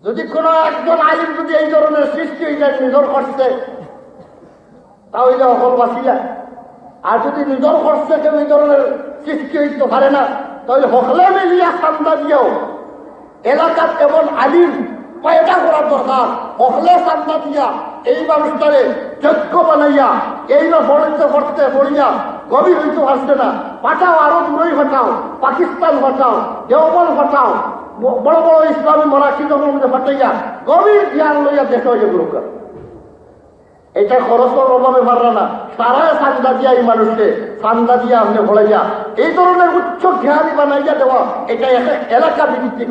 যদি কোনো একজন আলিম যদি এই ধরনের সৃষ্টি হয়ে যায় নিজের খরচে, তাহলে অকল বাঁচিয়া। আর যদি নিজের খরচে কেউ এই ধরনের সৃষ্টি হইতে পারে না, তাহলে হকলে মিলিয়া চান্দা দিয়েও এলাকার এমন আলিম পয়দা করার দরকার। হকলে চান্দা দিয়া এই মানুষটারে যোগ্য বানাইয়া, এই না পড়তে পড়তে পড়িয়া গভীর হইতে পারছে না, পাঠাও, আরো দূরই পাঠাও, পাকিস্তান পাঠাও, দেওবন্দ পাঠাও, বড় বড় ইসলামী মরাঠিদের মধ্যে পাঠাইয়া গভীর জ্ঞান লইয়া দেশ হয়ে গুরুকে। এটা খরচের অভাবে পারল না, সারা চান্দা দিয়া এই মানুষকে চান্দা দিয়া আপনি ভরাইয়া এই ধরনের উচ্চ জ্ঞানী বানাইয়া দেওয়া, এটা এলাকা ভিত্তিক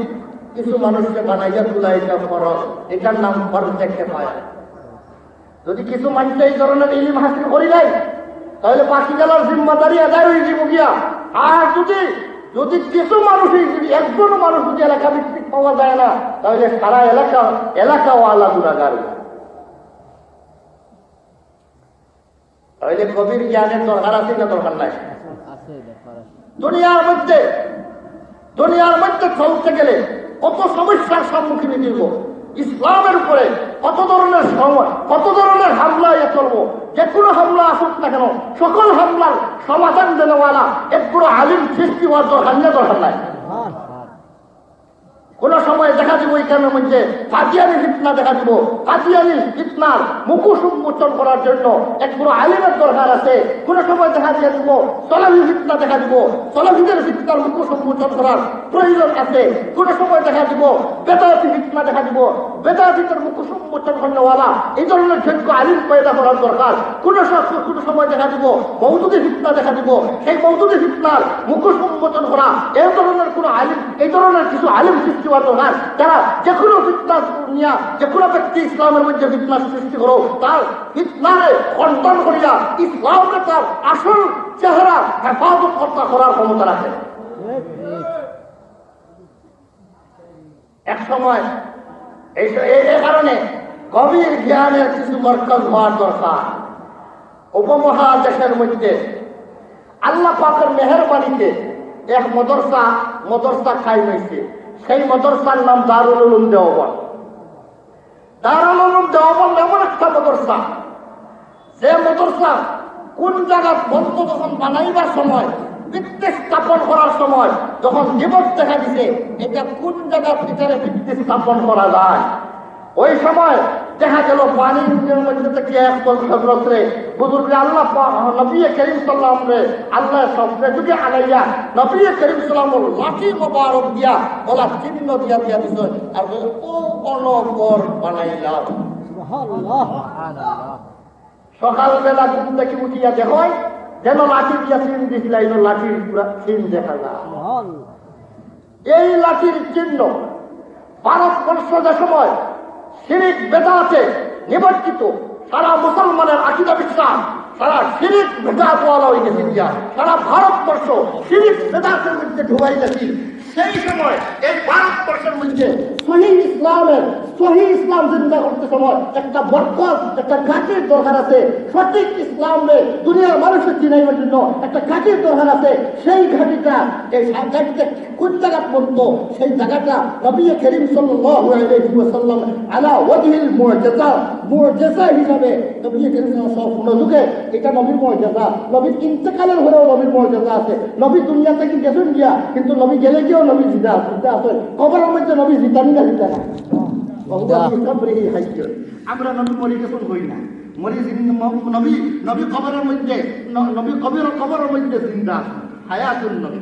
কিছু মানুষকে বানাইয়া তোলা, এটা খরচ। এটার নাম খরচ দেখতে পায়। যদি কিছু মানুষ এই ধরনের ইলিম হাসিল করি নাই, তাহলে বাকি গেলার জিম্মাদারি আদায় হয়ে যাব গিয়া। আর যদি কিছু মানুষই, যদি একজন মানুষ যদি এলাকা ভিত্তিক পাওয়া যায় না, তাহলে সারা এলাকাওয়ালা গুণাগার। তাহলে গভীর জ্ঞানের দরকার আছে না দরকার নাই? দুনিয়ার মধ্যে চলতে গেলে কত সমস্যার সম্মুখীন দিব। ইসলামের উপরে কত ধরনের হামলা চলবো। যে কোনো হামলা আসুক না কেন, সকল হামলার সমাধান দেওয়ালা একগুলো আলিম সৃষ্টি হওয়ার দরকার নাই। কোন সময় দেখা দিব এখানের মধ্যে কাদিয়ানি ফিতনা দেখা দিব। কাদিয়ানি ফিতনার মুখোশ উন্মোচন করার জন্য একগুলো আলিমের দরকার আছে। কোন সময় দেখা দিয়ে দিব সলাফি ফিতনা দেখা দিব, সলাফিদের ফিতনার মুখোশ উন্মোচন করার প্রয়োজন আছে। কোন সময় দেখা দিব বেদাতি ফিতনা দেখা দিব, বেদাতিদের মুখোশ উন্মোচন করেওয়ালা এই ধরনের যোগ্য আলিম পয়দা করার দরকার। কোন সময় দেখা দিব মওদুদি ফিতনা দেখা দিব, সেই মওদুদি ফিতনার মুখোশ উন্মোচন করা এই ধরনের কোন আলিম, এই ধরনের কিছু আলিম সৃষ্টি দরকার। তারা যে কোনো ফিতনা নিয়া, যে কোনো ব্যক্তি ইসলামের মধ্যে ফিতনা সৃষ্টি করো, তার ফিতনারে খণ্ডন করিয়া ইসলামকে তার আসল চেহারা হেফাজত করার ক্ষমতা রাখে। এক সময় এই কারণে গভীর জ্ঞানের কিছু মরকজ হওয়ার দরকার। উপমহাদেশের মধ্যে আল্লাহ পাকের মেহেরবানিতে এক মদরসা খাই হয়েছে। সেই মদরসার নাম দারুল উলুম দেওবন্দ। দারুল উলুম দেওবন্দ এমন একটা মদরসা, যে মদরসা কোন জায়গা বন্ধ যখন বানাইবার সময়, ভিত্তি স্থাপন করার সময় যখন জীবন দেখা দিছে, এটা কোন জায়গার ভিতরে ভিত্তি স্থাপন করা যায়, ওই সময় দেখা গেল পানির মধ্যে থেকে একদল হযরতে বুজুর্গে আল্লাহ নবী করিম সাল্লাল্লাহু আলাইহি ওয়াসাল্লাম আল্লাহ স্বপ্নে যুগে আলাইয়া নবী করিম সাল্লাল্লাহু আলাইহি ওয়াসাল্লাম লাঠি মোবারক দিয়া ওলা চিহ্ন দিয়া দিছে। আর ও অনবর বানাইলা। সুবহানাল্লাহ। সকালবেলা ঘুম থেকে উঠিয়া দেখো যেন লাঠি দিয়া চিহ্ন দিছিল, এই লাঠির পুরা চিহ্ন দেখা যায়। এই লাঠির চিহ্ন ভারতবর্ষ যে সময় শিরিক বেদাতে নিমজ্জিত, সারা মুসলমানের আকীদা বিশ্বাস সারা শিরিক বেদাত ওয়ালা হয়ে গেছে, সারা ভারতবর্ষ শিরিক বেদাতের মধ্যে ঢুকাই গেছে। সেই সময় এই ভারতবর্ষের মধ্যে সহি ইসলাম জিন্দা করতে সময় একটা বরকত, একটা ঘাটির দরকার আছে। সঠিক ইসলামে দুনিয়ার মানুষের চিনাইবার জন্য একটা ঘাটির দরকার আছে। সেই ঘাটিটা, এই ঘাটিটা কোন জায়গা পড়ত, সেই জায়গাটা নবী করিম সাল্লাল্লাহু আলাইহি ওয়াসাল্লাম আলা ওয়াজহিল মুআজিজা হিসাবে নবী করিম সাল্লাল্লাহু আলাইহি যুগে এটা নবীর মুআজিজা। নবীর ইন্তেকালের পরেও নবীর মুআজিজা আছে। নবী দুনিয়া থেকে গেছেন গিয়া, কিন্তু নবী গেলে গিয়েও নবী জিন্দা আছে। কবরের মধ্যে নবী জিতানি না জিতা না, আমরা নবী মরি গেছেন হই না, নবী কবরের মধ্যে, কবরের মধ্যে জিন্দা হায়াতুন নবী।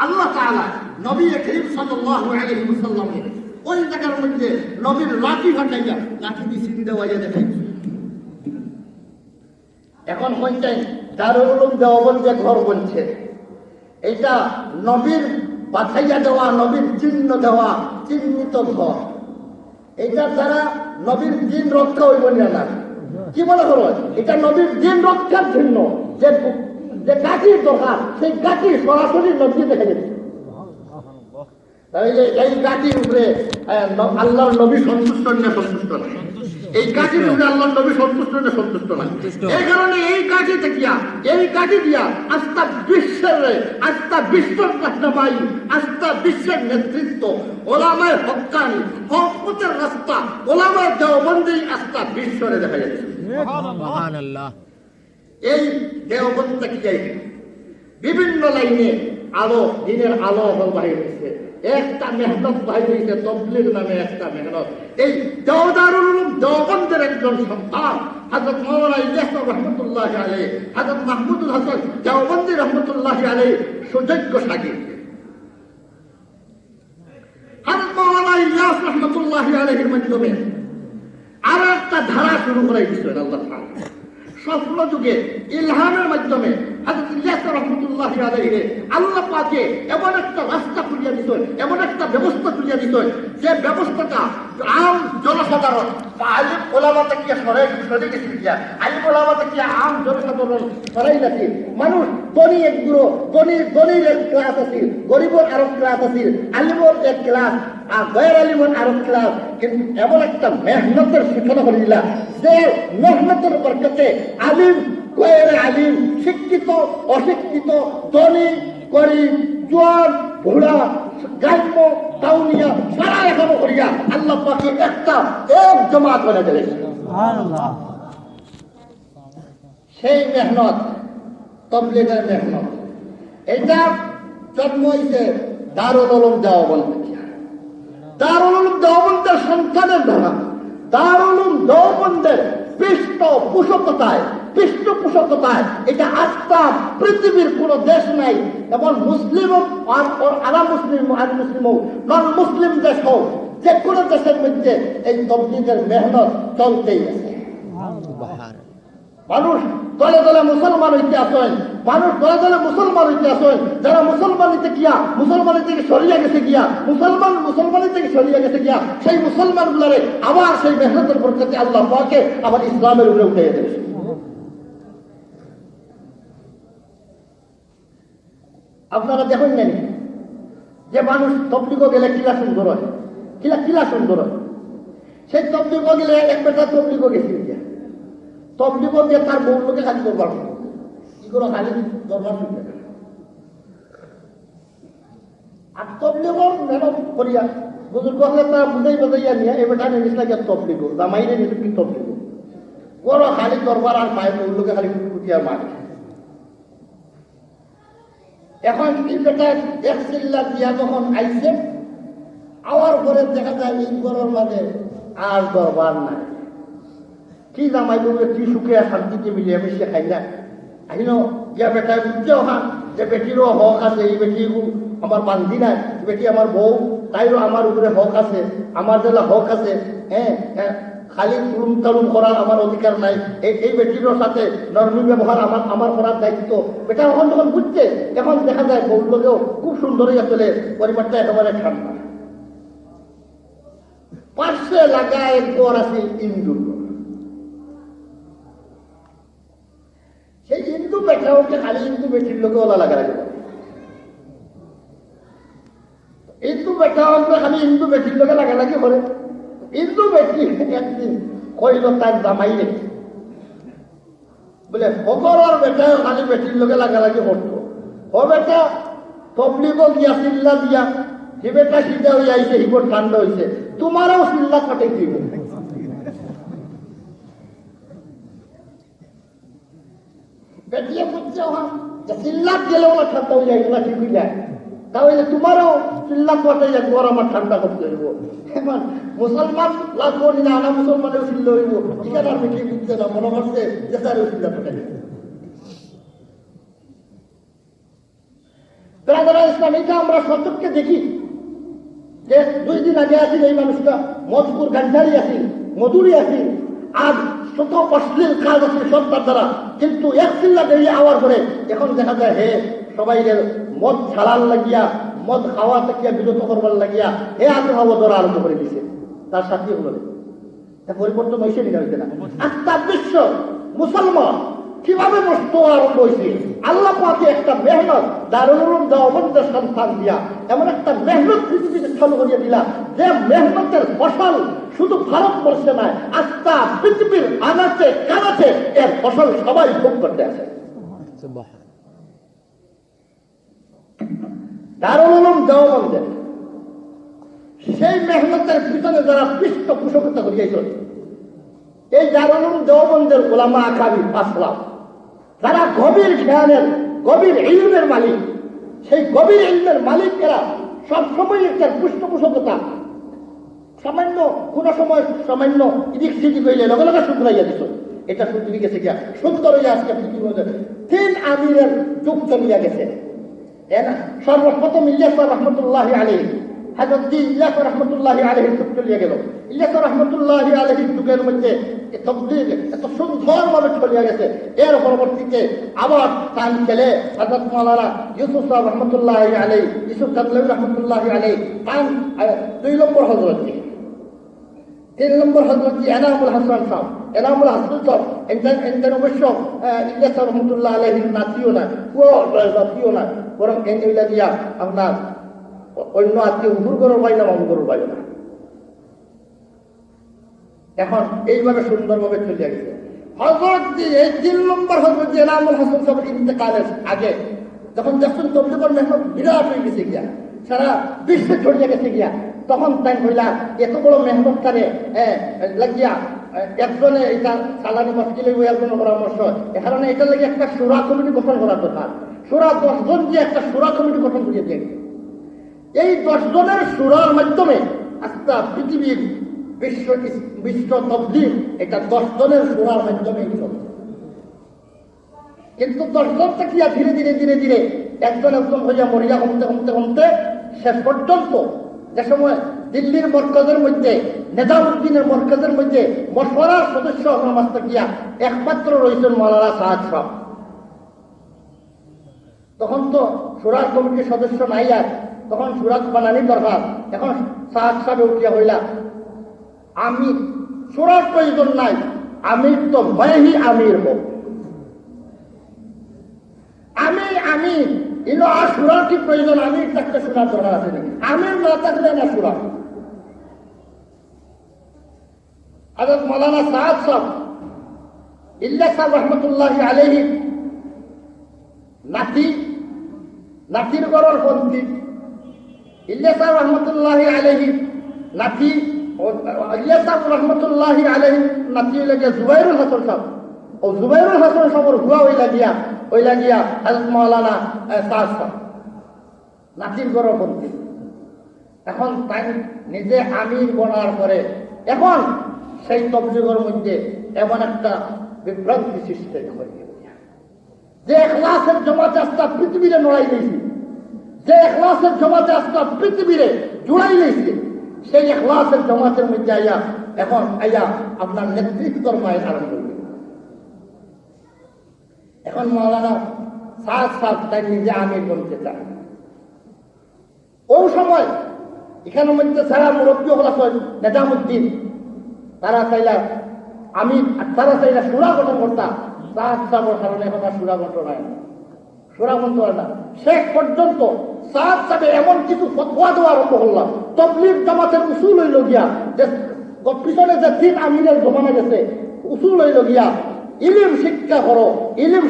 আল্লাহ তাআলা নবী করিম সাল্লাল্লাহু আলাইহি ওয়াসাল্লামের ওই জায়গার মধ্যে নবীর লাঠি হটাইয়া লাঠি দিয়ে জিন্দা হইয়া দেখাইছে। এখন পঞ্চায়েত দারুল উলুম দেওবন্দ যে ঘর বলছে, এটা নবীর বাছাইয়া দেওয়া, নবীর চিহ্ন দেওয়া চিহ্নিত ঘর। এটার দ্বারা নবীর দিন রক্ষা হইব না। কি বলা হলো? এটা নবীর দিন রক্ষার জন্য যে গাছির দরকার, সেই গাছি সরাসরি নবী দেখা যাচ্ছে। তাহলে এই গাছির উপরে আল্লাহর নবী সন্তুষ্ট না সন্তুষ্ট না? এই কাজে আল্লাহ নবী সন্তুষ্ট না সন্তুষ্ট না? এই কারণে এই কাজে দিয়া আস্থা বিশ্বের রাষ্ট্রবাই, আস্থা বিশ্বের নেতৃত্ব, ওলামায়ে হক্কানি, হকপথের রাস্তা, ওলামায়ে দেওবন্দি আস্থা বিশ্বরে দেখা যাচ্ছে। সুবহানাল্লাহ। এই দেওবন্দ থেকে বিভিন্ন লাইনে আলো, দিনের আলো বাহির হয়েছে। একটা মেহনত বাহির হয়েছে, তবলিগ নামে একটা মেহনত। এই দারুল উলুম দেওবন্দের একজন সন্তান হযরত মাওলানা ইলিয়াস রহমাতুল্লাহ আলাইহি, হযরত মাহমুদুল হাসান দেওবন্দি রহমাতুল্লাহ আলাইহি সুযোগ্য শাগির্দ। হযরত মাওলানা ইলিয়াস রহমাতুল্লাহ আলাইহির মাধ্যমে আর একটা ধারা শুরু করে দিয়েছেন আল্লাহ তাআলা। স্বপ্ন যুগে ইলহামের মাধ্যমে হযরত ইলিয়াস রহমাতুল্লাহ আলাইহি আল্লাহ পাকে এমন একটা রাস্তা খুলিয়ে দিতেন, এমন একটা ব্যবস্থা খুলিয়ে দিতেন, যে ব্যবস্থাটা আম জনসাধারণ আলিম ওলামা থেকে সরে গেছে গিয়া, আলিম ওলামা থেকে আম জনসাধারণ সরাই গেছে। মানুষ ধনী এক গুরু, ধনীর এক ক্লাস আছে, গরিবর আরো ক্লাস আছে, আলিমর এক ক্লাস আর গয়ের আলিমর আরো ক্লাস। কিন্তু এমন একটা মেহনতের সূচনা করে দিলা, যে মেহনতের বরকতে আলিম, গয়ের আলিম, শিক্ষিত, অশিক্ষিত, ধনী, গরিব, জোয়ান, বুড়া, গ্রাম্য, টাউনিয়া সারা এখনো করিয়া আল্লাহ পাকে একটা এক জমাত বলে দিলেন। সুবহানাল্লাহ। সেই মেহনত তবলিগের মেহনত, এটা জন্ম হয়েছে দারুল উলুম দেওবন্দ। দারুল উলুম দেওবন্দের সন্তানের দ্বারা দারুল উলুম দেওবন্দের পৃষ্ঠপোষকতায় এটা আস্থা পৃথিবীর কোন দেশ নাই, এবং মুসলিম আর আলা মুসলিম আর মুসলিম নন মুসলিম দেশ হোক, যে কোনো দেশের মধ্যে এই তবলিগের মেহনত চলতেই আছে। মানুষ দলে দলে মুসলমান হইতে আসেন, যারা মুসলমানি থেকে সরিয়ে গেছে গিয়া, মুসলমানি থেকে সরিয়ে গেছে গিয়া, সেই মুসলমান গুলারে আবার সেই মেহনতের বরকতে আল্লাহ পাকে আবার ইসলামের উপরে উঠে দেবে। আপনারা দেখুন নেন যে মানুষ তবলিগ গেলে কিলা সুন্দর হয়, কিলা সুন্দর হয়। সেই তবলিগ গেলে এক বেটা তবলিগ গেছে গিয়া, তবলিগ দিয়ে তার বউ লোকে খালি করবার কি করে খালি দরবার শুনতে, আর তবলিগর মেহনত করিয়া বুজুর্গ হলে তারা বুঝাইয়া নিয়ে এ বেটা নিয়ে নিস লাগে তবলিগ, জামাইরে নিয়ে কি তবলিগ বড় খালি দরবার আর পায় বউ লোকে খালি কুটিয়া মার। এখন এই বেটা এক চিল্লা দিয়া যখন আইছে, আওয়ার পরে দেখা যায় এই ঘরের মাঝে আর দরবার নাই। কি জামাই বলবে কি সুখে শান্তিতে মিলিয়ে মিশিয়ে খাই না আহিন ইয়া বেটায় বুঝতে হা যে বেটিরও হক আছে, এই বেটি আমার বান্ধি নাই, বেটি আমার বউ, তাইরও আমার উপরে হক আছে, আমার জেলা হক আছে। খালি তুলুম তালুম করার আমার অধিকার নাই, এই বেটিরও সাথে নরমি ব্যবহার আমার করার দায়িত্ব। বেটা এখন যখন বুঝছে, এখন দেখা যায় বউ লোকেও খুব সুন্দরই আসলে পরিবারটা একেবারে ঠান্ডা। পার্শ্বে লাগায় ঘর আছে ইন্দুর, সেই হিন্দু বেটাওকে খালি হিন্দু বেটির লোকে ওলা লাগা লাগে, হিন্দু বেটাওকে খালি হিন্দু বেটির লোকে লাগালাগি করে। হিন্দু বেটি একদিন কইল তার জামাই রে বলে হগরের বেটা খালি বেটির লোকে লাগালাগি করতো, ও বেটা তবলিগ দিয়া চিল্লা দিয়া সে বেটা সিদ্ধা হয়ে আইছে, হিবর ঠান্ডা হয়েছে, তোমারও চিল্লা কাটে দিব। বেটিয়ে বুঝছে চিল্লাত গেলে ওরা ঠান্ডা হয়ে যায়, ওরা ঠিক হয়ে যায়, তাহলে তোমারও চিল্লাত কাটে যায়, ওর আমার ঠান্ডা করতে হইব। এবার মুসলমান লাগবো না, আনা মুসলমানেও চিল্লা হইব, ঠিকানা বেটি বুঝছে না, মনে করছে যে তারও চিল্লা কাটে। ইসলাম এটা আমরা সচক্ষে দেখি যে 2 দিন আগে আসিল এই মানুষটা মজপুর গান্ধারি আসিল, মধুরি আসিল, আজ শত অশ্লীল কাজ আছে সন্তান দ্বারা, কিন্তু এক চিল্লা বেরিয়ে আওয়ার পরে এখন দেখা যায় হে সবাই মদ ছাড়ার লাগিয়া, মদ খাওয়া থেকে বিরত করবার লাগিয়া হে আবহাওয়া ধরা আরম্ভ করে দিছে। তার সাথী হলো পরিবর্তন হয়েছে না, হয়েছে না? আস্থা বিশ্ব মুসলমান কিভাবে নষ্ট আরম্ভ হয়েছে? আল্লাহ পাকে একটা মেহনত দারুল উলুম দেওবন্দের সন্তান দিয়া এমন একটা মেহনত পৃথিবীতে চালু করিয়ে দিলা, যে মেহনতের ফসল শুধু ভারতবর্ষে নয়, আস্থা পৃথিবীর আনাচে কানাচে এর ফসল সবাই ভোগ করতে আসে। দারুল উলুম দেওবন্দের সেই মেহনতের পিছনে যারা পৃষ্ঠপোষকতা করিয়েছিল, এই দারুল উলুম দেওবন্দের ওলামা আকাবির আসলাম, যারা গভীর জ্ঞানের, গভীর ইলমের মালিক, সেই গভীর ইলমের মালিকেরা সবসময় একটা পৃষ্ঠপোষকতা সামান্য কোন সময় সামান্য ইদিক সিদিক হইলে লগে লগে শুধরাইয়া দিত। এটা শুধরে গেছে গিয়া সুন্দর হইয়া আজকে তিন আমিরের যুগ চলিয়া গেছে, তাই না? সর্বপ্রথম ইলিয়াস রহমতুল্লাহ আলাইহি, হযরত ইলিয়াস রহমতুল্লাহ আলাইহির যুগ চলিয়া গেল। ইলিয়াস রহমতুল্লাহ আলাইহির যুগের মধ্যে তবলিগ এত সুন্দরভাবে চলিয়া গেছে। এর পরবর্তীতে আবার তার ছেলে হযরত মাওলানা ইউসুফ রহমতুল্লাহ আলাইহি, ইউসুফ কাদলাউই রহমতুল্লাহ আলাইহি, তার 2 নম্বর হযরত, 3 নম্বর হযরত এনামুল হাসান সাহেব, এনামুল হাসান সাহেব এনদের অবশ্য ইলিয়াস রহমতুল্লাহ আলাইহির নাতিও না, নাতিও না, বরং এনগুলা দিয়া আপনার অন্য আত্মীয় উহুর গরুর ভাই না মামুর গরুর ভাই না। এখন এইভাবে সুন্দরভাবে চলিয়া গেছে। হযরত এই 3 নম্বর হযরত এনামুল হাসান সাহেবের ইন্তেকালের আগে যখন দেখছেন তবলিগের মেহনত বিরাট হয়ে গেছে গিয়া, সারা বিশ্বে ছড়িয়ে গেছে গিয়া, তখন তাই কইলা এত বড় মেহনত করে লাগিয়া একজনে এটা সালানি মশকিলে একজনের পরামর্শ, এ কারণে এটা লাগে একটা সুরা কমিটি গঠন করা দরকার। সুরা 10 জন দিয়ে একটা সুরা কমিটি গঠন করিয়ে দিয়ে, এই 10 জনের সুরার মাধ্যমে আস্থা পৃথিবীর বিশ্ব তবলিগ এটা 10 জনের সুরার মাধ্যমে চলছে। কিন্তু 10 জন থেকে ধীরে ধীরে ধীরে ধীরে একজন একজন হইয়া মরিয়া কমতে কমতে কমতে শেষ পর্যন্ত যে সময় দিল্লির মরকজের মধ্যে, নেজামুদ্দিনের মরকজের মধ্যে মশওয়ারার সদস্য মাস্টার গিয়া একমাত্র রয়েছেন মাওলানা সাহাদ সাহেব। তখন তো সুরাজ কমিটির সদস্য নাই, আর তখন সুরাজ বানানি দরকার। এখন সাহাদ সাহেব উঠিয়া হইলা, আমি সুরাজ প্রয়োজন নাই, আমির তো ময়হি আমির হোক, আমি ইনো আর সুরার কি প্রয়োজন, আমি থাকতে সুরার দরকার আছে নাকি? আমির না থাকলে না সুরা। হযরত মাওলানা সাহাদ সাহেব ইলিয়াস রহমতুল্লাহ আলাইহি নাতির গরর পন্থী, ইলিয়াস রহমতুল্লাহ আলাইহি নাতি, ইলিয়াস রহমতুল্লাহ আলাইহি নাতি লাগে জুবাইরুল হাসান সাহেব। ও জুবাইরুল হাসান সাহেবের হুয়া ওইলা গিয়া হযরত মাওলানা সাহাদ সাহেব নাতির গরর পন্থী। এখন তাই নিজে আমির বনার পরে এখন সেই তবলিগের মধ্যে এমন একটা বিভ্রান্তি সৃষ্টি হয়ে গেল যে ইখলাসের জমাতে আস্থা পৃথিবীরে নড়াই দিয়েছে, যে ইখলাসের জমাতে আস্থা পৃথিবীরে জুড়াই দিয়েছে, সেই ইখলাসের জমাতের মধ্যে এখন আপনার নেতৃত্বর মায়ের আরম্ভ হয়ে গেল। এখন মাওলানা সাহাদ সাহেব তাই নিজে আমির বলতে চান। ওই সময় এখানের মধ্যে সারা মুরব্বী হল নেজামুদ্দিন, তারা চাইলা সুরা গঠন করতাম। সাহাদ সাহেবের কারণে এখন আর সুরা গঠন হয় না, সুরা গঠন হয় না। শেষ পর্যন্ত সাহাদ সাহেব এমন কিছু ফতোয়া দেওয়া আরম্ভ করলাম, তবলিগ জামাতের উসুল হইল গিয়া, যে পিছনে যে 3 আমিরের জমানা গেছে, উসুল হইল গিয়া ইলিম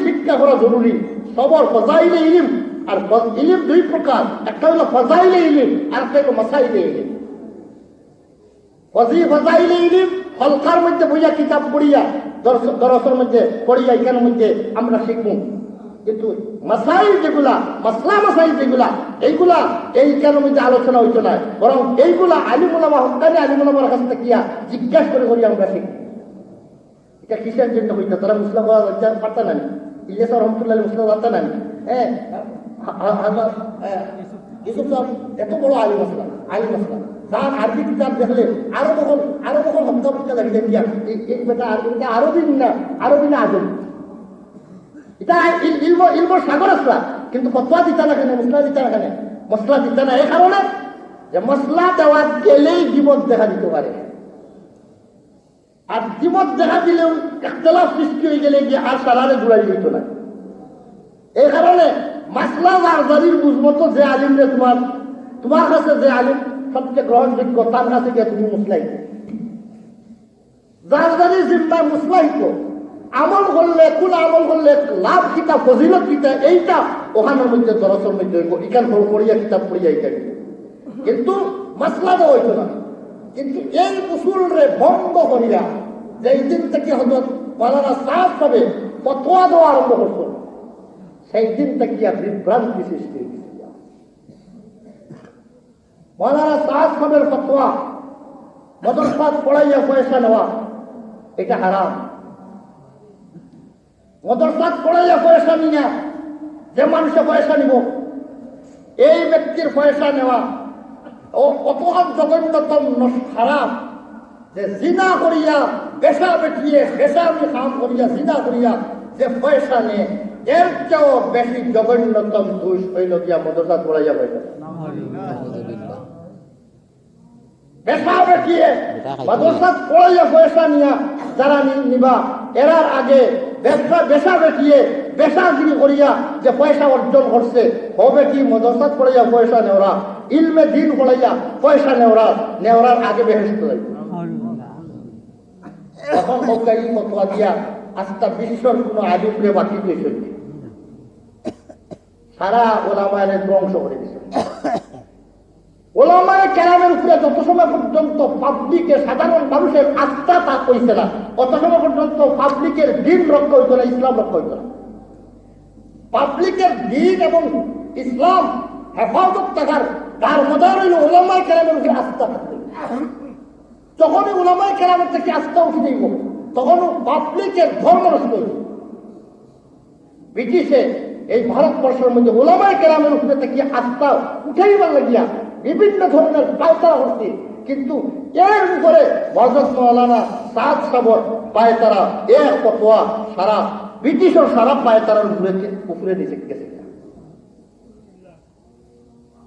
শিক্ষা করো জরুরি। সবর ফজাইলে ইলিম, আর ইলিম 2 প্রকার, একটা হলো ফজাইলে ইলিম আর একটা হলো মাসাইলে ইলিম। ফজাইলে ইলিম হলকার মধ্যে বইয়া কিতাব পড়িয়া দরসের মধ্যে পড়িয়া এখানের মধ্যে আমরা শিখবো, কিন্তু মাসাইল যেগুলা মাসাইল যেগুলা এইগুলা এইখানের মধ্যে আলোচনা হইতো না, বরং এইগুলা আলিমুলামা হকানি আলিমুলামার কাছ থেকে জিজ্ঞাসা করে আমরা শিখবো। এটা কিসের জন্য হইতো? তারা মুসলিম পারত না, ইলিয়াস রহমতুল্লাহ মুসলিম পারত না। ইউসুফ সাহেব এত বড় আলিম আসলাম, তার আরবি কিতাব দেখলে আরো কখন হত্যা করতে লাগলেন গিয়া, এটা আরবি না আজম, এটা ইলমর সাগর আসলা, কিন্তু ফতোয়া দিতা না কেন, মশলা দিতা না কেন? মশলা দিতা না এই কারণে যে মশলা দেওয়া গেলেই জীবন দেখা দিতে পারে, আর জীবন দেখা দিলেও ইখতিলাফ সৃষ্টি হয়ে গেলে গিয়ে আর সারারে জুড়াই দিত না। এই কারণে মাসলা জারজারির বুঝমতো যে আলিম রে তোমার কাছে যে আলিম সবচেয়ে গ্রহণযোগ্য, তার কাছে গিয়ে তুমি মশলাই যার যারি জিম্মা মুসলাহিত আমল করলে কোন আমল করলে লাভ কিতা ফজিলত কিতা এইটা ওখানের মধ্যে দরসের মধ্যে হইব ইকান পড়িয়া কিতাব পড়িয়া এইটা কিন্তু মাসলা তো হইতো না। কিন্তু এই উসুলরে বন্ধ করিয়া যেই দিন থেকে হজরত মাওলানা সাহেব সাহেব ফতোয়া দেওয়া আরম্ভ করতো সেই দিন থেকে বিভ্রান্তি সৃষ্টি হয়েছে। মাওলানা সাহেব সাহেবের ফতোয়া মাদ্রাসা পড়াইয়া পয়সা নেওয়া এটা হারাম। মাদ্রাসা পড়াইয়া পয়সা নিয়া যে মানুষে পয়সা নিব এই ব্যক্তির পয়সা নেওয়া ও অপরাধ জঘন্যতম খারাপ। যে জিনা করিয়া বেশা বেটিয়ে বেশামি কাম করিয়া জিনা করিয়া যে পয়সা নে এর চেয়েও বেশি জঘন্যতম দোষ হইল গিয়া মাদ্রাসা পড়াইয়া পয়সা বেশা বেটিয়ে মাদ্রাসা পড়াইয়া পয়সা নিয়া যারা নিবা এরার আগে বেশা বেটিয়ে বেশাগিরি করিয়া যে পয়সা অর্জন করছে হবে কি মাদ্রাসা পড়াইয়া পয়সা নেওয়া ইলমে দিন পড়াইয়া পয়সা নেওয়ার আগে বেহেশত লাগবে। এখন এই ফতোয়া দিয়া আস্থা বিশ্বের কোন আলিমরে বাকি দিয়েছে সারা ওলামায়ের ধ্বংস করে দিয়েছে। ওলামায়ে কেরামের উপরে যত সময় পর্যন্ত পাবলিকের সাধারণ মানুষের আস্থা তা হইছে না তত সময় পর্যন্ত পাবলিকের দিন রক্ষা হইত না, ইসলাম রক্ষা হইত না। পাবলিকের দিন এবং ইসলাম হেফাজত থাকার তার মজার হইল ওলামায়ে কেরামের উপরে আস্থা থাকবে। যখনই ওলামায়ে কেরামের থেকে আস্থা উঠে দিব তখন পাবলিকের ধর্ম নষ্ট হইল। ব্রিটিশে এই ভারতবর্ষের মধ্যে ওলামায়ে কেরামের উপরে থেকে আস্থা উঠাইবার লাগিয়া বিভিন্ন ধরনের পায়তারা হচ্ছে, কিন্তু এর উপরে হযরত মাওলানা সাদ সাবর পায়তারা এক ফতোয়া সারা ব্রিটিশের সারা পায়তারার উপরে দিতে গেছে।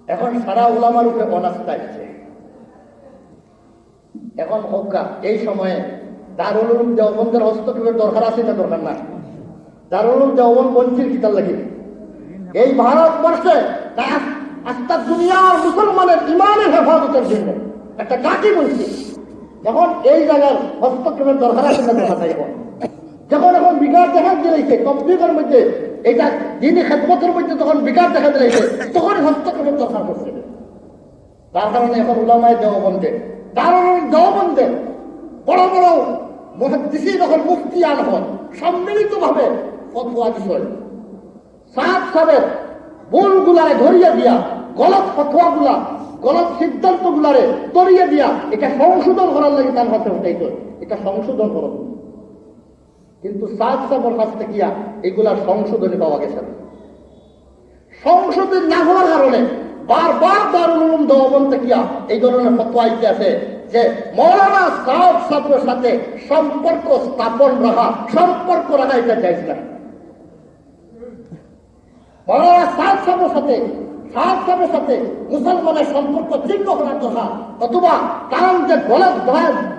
এখন সারা ওলামার উপরে অনাস্থা আছে। এখন হোকা এই সময়ে দারুল উলুম দেওবন্দের হস্তক্ষেপের দরকার আছে না দরকার না? দারুল উলুম দেওবন্দ বঞ্চিত কিতাব লাগে এই ভারতবর্ষে আস্থা দুনিয়ার মুসলমানের ইমানের হেফাজতের জন্য একটা কাকি বলছি। এখন এই জায়গার হস্তক্ষেপের দরকার আছে না দরকার নাই? যখন এখন বিকাশ দেখা দিয়েছে কমপ্লিটের মধ্যে এটা দিনই খেদমতের মধ্যে যখন বিকাশ দেখা দিয়েছে তখন হস্তক্ষেপের দরকার করছে। তার কারণে এখন উলামায়ে দেওবন্দে দারুল দেওবন্দে বড় বড় মুহাদ্দিসিন যখন মুফতি আন হন সম্মিলিত ভাবে ফতোয়া দিছেন সাত সাবের ভুলগুলারে ধরিয়ে দিয়া গলত ফতোয়াগুলা গলত সিদ্ধান্তগুলারে তরিয়ে দিয়া এটা সংশোধন করার লাগে তার হাতে উঠাইত এটা সংশোধন করো। কিন্তু সাত সাবর কাছ থেকে এগুলা সংশোধনী পাওয়া গেছে না। সংশোধন না হওয়ার কারণে বারবার দারুল উলুম দেওবন্দ থেকে এই ধরনের ফতোয়া আইতে আছে যে মাওলানা সাদ সাবরের সাথে সম্পর্ক স্থাপন রাখা এটা জায়েজ না। মাওলানা সাদ সাহেবের সাথে মুসলমানের সম্পর্ক ছিন্ন করার কথা অথবা কারণ যে গলত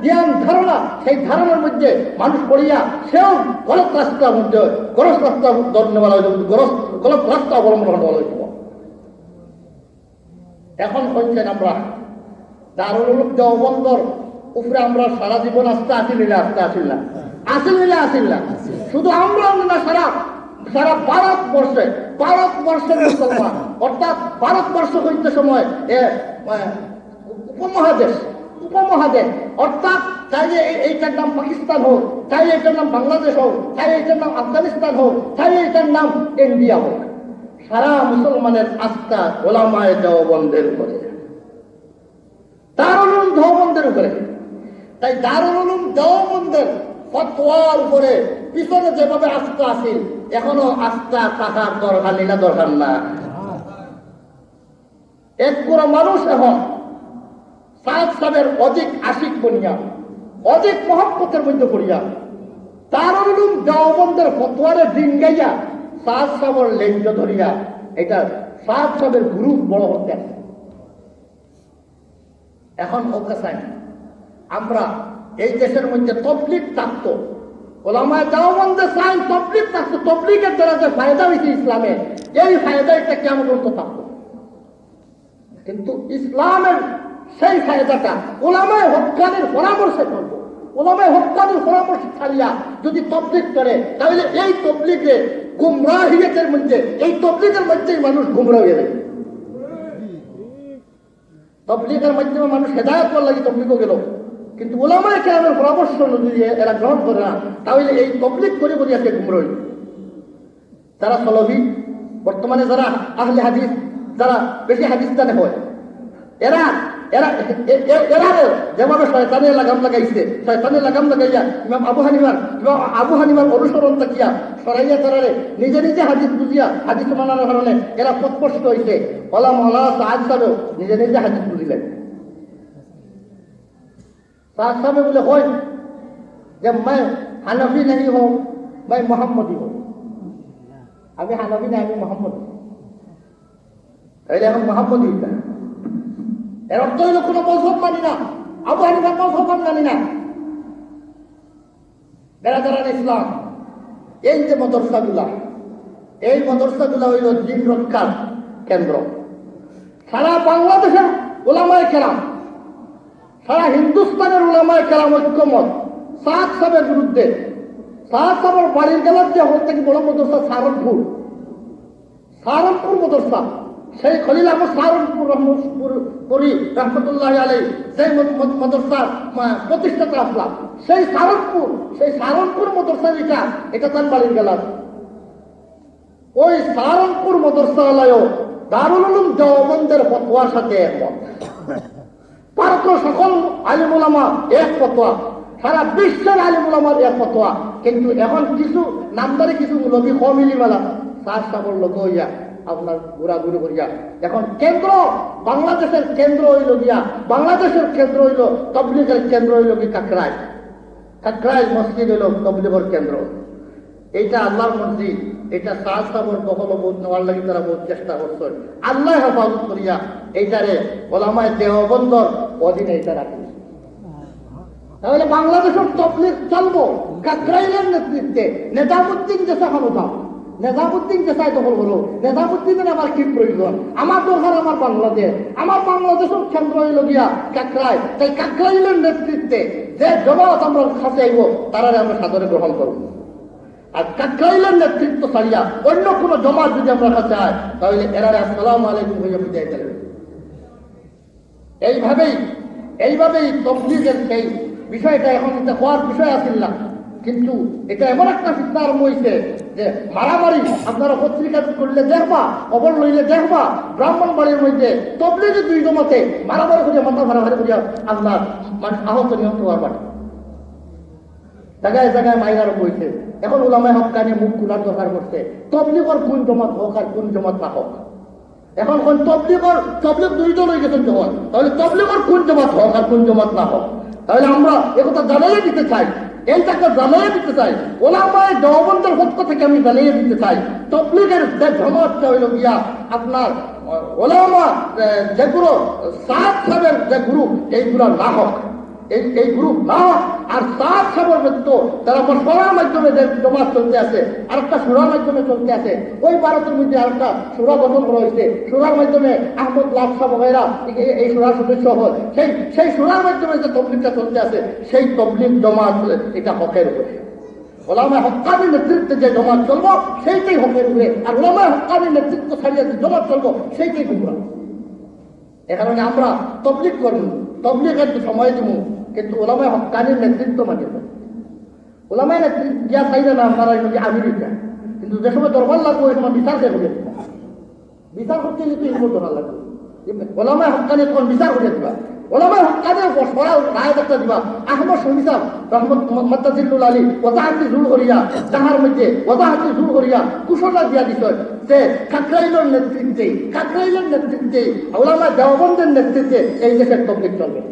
জ্ঞান ধারণা সেই ধারণার মধ্যে মানুষ পড়িয়া সেও গলত রাস্তার মধ্যে গলত রাস্তা অবলম্বন করা হইব। এখন হচ্ছেন আমরা দারুল উলুম দেওবন্দর উপরে আমরা সারা জীবন আস্থা আসিল না শুধু আমরা না সারা ভারতবর্ষের মুসলমান অর্থাৎ ভারতবর্ষ হইতে সময় উপমহাদেশ অর্থাৎ চাইলে এইটার নাম পাকিস্তান হোক, চাইলে এইটার নাম বাংলাদেশ হোক, চাইলে এইটার নাম আফগানিস্তান হোক, চাইলে এইটার নাম ইন্ডিয়া হোক, সারা মুসলমানের আস্থা ওলামায়ে দেওবন্দের উপরে, দারুল উলুম দেওবন্দের উপরে। তাই দারুল উলুম দেওবন্দের ফতোয়ার উপরে পিছনে যেভাবে আস্থা আছে এখনো আস্থা থাকার দরকার না। এক পুরো মানুষ এখন সাদ সাহেবের অধিক আশিক বনিয়া অধিক মহব্বতের মধ্যে পড়িয়া দারুল উলুম দেওবন্দের ফতোয়ারে ডিঙ্গাইয়া সাদ সাহেবের লেঞ্জ ধরিয়া এটা সাদ সাহেবের গ্রুপ বড় হতে আছে। এখন ওকে চাই আমরা এই দেশের মধ্যে তবলিগ থাকতো, ওলামায়ে দেওবন্দে চাই তবলিগ থাকতো, তবলিগের দ্বারা যে ফায়দা হয়েছে ইসলামে এই ফায়দা এটা কেমন করতে থাকতো। কিন্তু ইসলামের সেই ফায়দাটা ওলামায়ে হক্কানির পরামর্শে করবো, ওলামায়ে হক্কানির পরামর্শ ছাড়িয়া যদি তবলিগ করে, তাহলে এই তবলিগে গুমরাহিয়তের মধ্যে, এই তবলিগের মধ্যেই মানুষ গুমরাহ হয়ে যাবে। তবলিগের মাধ্যমে মানুষ হেদায়েত করার লাগি তবলিগও গেল, কিন্তু ওলামায়ে কেরামের পরামর্শ যদি এরা গ্রহণ করে না, তাহলে এই তবলিগ করে করে আছে গুমরাহ। যারা সলভি, বর্তমানে যারা আহলে হাদিস, যারা বেশি হাদিস জানে হয়, এরা এরা এরা যেভাবে শয়তানের লাগাম লাগাইছে, শয়তানের লাগাম লাগাইয়া ইমাম আবু হানিফার অনুসরণ থাকিয়া সরাইয়া তারারে নিজে নিজে হাদিস বুঝিয়া হাদিস মানানোর কারণে এরা পথভ্রষ্ট হইছে। ওলা মৌলানা সাদ সাহেব নিজে নিজে হাদিস বুঝিলেন। সাদ সাহেব বলে হয় যে मैं হানফি नहीं हूं, मैं मोहम्मदी हूं। আমি হানফি না, আমি মোহাম্মদী। তাইলে এখন মোহাম্মদী না, এর অর্থ হইল কোনো মজহব মানি না, আবু হানিফার মজহব মানি না। বেরাদারান ইসলাম, এই যে মাদ্রাসাগুলা, এই মাদ্রাসাগুলা হইল দ্বীন রক্ষার কেন্দ্র। সারা বাংলাদেশের উলামায়ে কেরাম, সারা হিন্দুস্তানের উলামায়ে কেরাম ঐক্যমত সাদ সাহেবের বিরুদ্ধে। সাদ সাহেবের বাড়ির গেলার যে হল থেকে বড় মাদ্রাসা সাহারনপুর মাদ্রাসা, সেই খলিল আহমদ সাহারনপুর রহমতুল্লাহ আলাইহি সেই মাদ্রাসার প্রতিষ্ঠাতা আসলাম। সেই সাহারনপুর মাদ্রাসা এটা তার বাড়ির গেলার। ওই সাহারনপুর মাদ্রাসাওয়ালায়ও দারুল উলুম দেওবন্দের ফতোয়ার সাথে একমত। ভারতের সকল আলিম উলামা এক ফতোয়া, সারা বিশ্বের আলিম উলামার এক ফতোয়া। কিন্তু এখন কিছু নামদারি কিছু মুলবি কমিলিওয়ালা সার সাবর লোক হইয়া আপনার ঘোরাঘুরি করিয়া এখন কেন্দ্র, বাংলাদেশের কেন্দ্র হইল গিয়া, বাংলাদেশের কেন্দ্র হইল তবলিগের কেন্দ্র হইল কি কাকরাই মসজিদ হইল তবলিগের কেন্দ্র। এইটা আল্লাহর মসজিদ, এটা সাদ সাবর দখল নেওয়ার লাগি তারা বহুত চেষ্টা করছে। আল্লাহ হেফাজত করিয়া এইটারে ওলামায়ে দেওবন্দর অধীনে এটা রাখি। তাহলে বাংলাদেশের তবলিগ চলবো কাকরাইলের নেতৃত্বে। নেজামুদ্দিন যেসা ক্ষমতা, নেজামুদ্দিন যেসাই দখল হলো, নেজামুদ্দিনের আমার কি প্রয়োজন? আমার দরকার আমার বাংলাদেশ, আমার বাংলাদেশের কেন্দ্র হইল গিয়া কাকরাই। তাই কাকরাইলের নেতৃত্বে যে জমাত আমরা কাছে আইব তারারে আমরা সাদরে গ্রহণ করব। আর কাকরাইলের নেতৃত্ব ছাড়িয়া অন্য কোনো জমাত যদি আমরা কাছে আয়, তাহলে এরারে আসসালামু আলাইকুম হইয়া বিদায় দেবে। এইভাবেই তবলিগের সেই বিষয়টা এখন এটা হওয়ার বিষয় আসিল না, কিন্তু এটা এমন একটা ফিতনা আরম্ভ হয়েছে যে মারামারি আপনারা পত্রিকা করলে দেখবা, খবর লইলে দেখবা, ব্রাহ্মণ বাড়ির মধ্যে তবলিগের দুই জমাতে মারামারি করিয়া মাথা মারামারি করিয়া আপনার আহত নিহত হওয়ার বাটে জায়গায় জায়গায় মাইর আরম্ভ হয়েছে। এখন উলামায়ে হক্কানি মুখ খোলার দরকার করছে, তবলিগের কোন জমাত হোক আর কোন জমাত না হোক। এখন কোন তবলিগ দুই দল হয়ে গেছেন যখন, তাহলে তবলিগের কোন জমাত হোক আর কোন জমাত না হোক। তাহলে আমরা একথা জানাইয়ে দিতে চাই, এইটাকে জানাইয়ে দিতে চাই, ওলামায়ে দেওবন্দের পক্ষ থেকে আমি জানিয়ে দিতে চাই, তবলিগের যে জমাতটা হইল গিয়া আপনার ওলামা যেগুলো সাদ সাহেবের যে গ্রুপ, এইগুলো না হোক, এই গ্রুপ না হোক। আর সাদ সাহেবের ব্যতীত তারা মশওয়ারার মাধ্যমে যে জমাত চলতে আছে, আরেকটা সুরার মাধ্যমে চলতে আছে। ওই ভারতের মধ্যে আরেকটা সুরা গঠন করা হয়েছে, সুরার মাধ্যমে আহমদ লাফসা বগেরা এই সুরার সদস্য হল। সেই সুরার মাধ্যমে যে তবলিগটা চলতে আছে, সেই তবলিগ জমাত এটা হকের উপরে। ওলামায়ে হক্কানির নেতৃত্বে যে জমাত চলবো সেইটাই হকের উপরে, আর ওলামায়ে হক্কানির নেতৃত্ব ছাড়িয়ে যে জমাত চলবো সেইটাই গুমরাহ। এ কারণে আমরা তবলিগ করব, তবলিগের সময় দিব, কিন্তু ওলামায়ে হক্কানির নেতৃত্ব মানি না। ওলামায়ে নেতৃত্ব যা চাইলে না আপনারা আমেরিকা, কিন্তু যে সময় দরবার লাগবে ওই সময় বিচার দিয়ে দিবা, বিচার করতে গেলে তো দরকার লাগবে। ওলামায়ে হক্কানি তখন বিচার করে দিবা, ওলামায়ে হক্কানি রায় একটা দিবা। আহমদ শহীদ সাহেব রহমতুল্লাহ আলী ওজাহাতি জুল করিয়া যাহার মধ্যে ওজাহাতি জুল করিয়া কুশলা দিয়া দিত যে কাকরাইলের নেতৃত্বে ওলামায়ে দেওবন্দের নেতৃত্বে এই দেশের তবলিগ চলবে।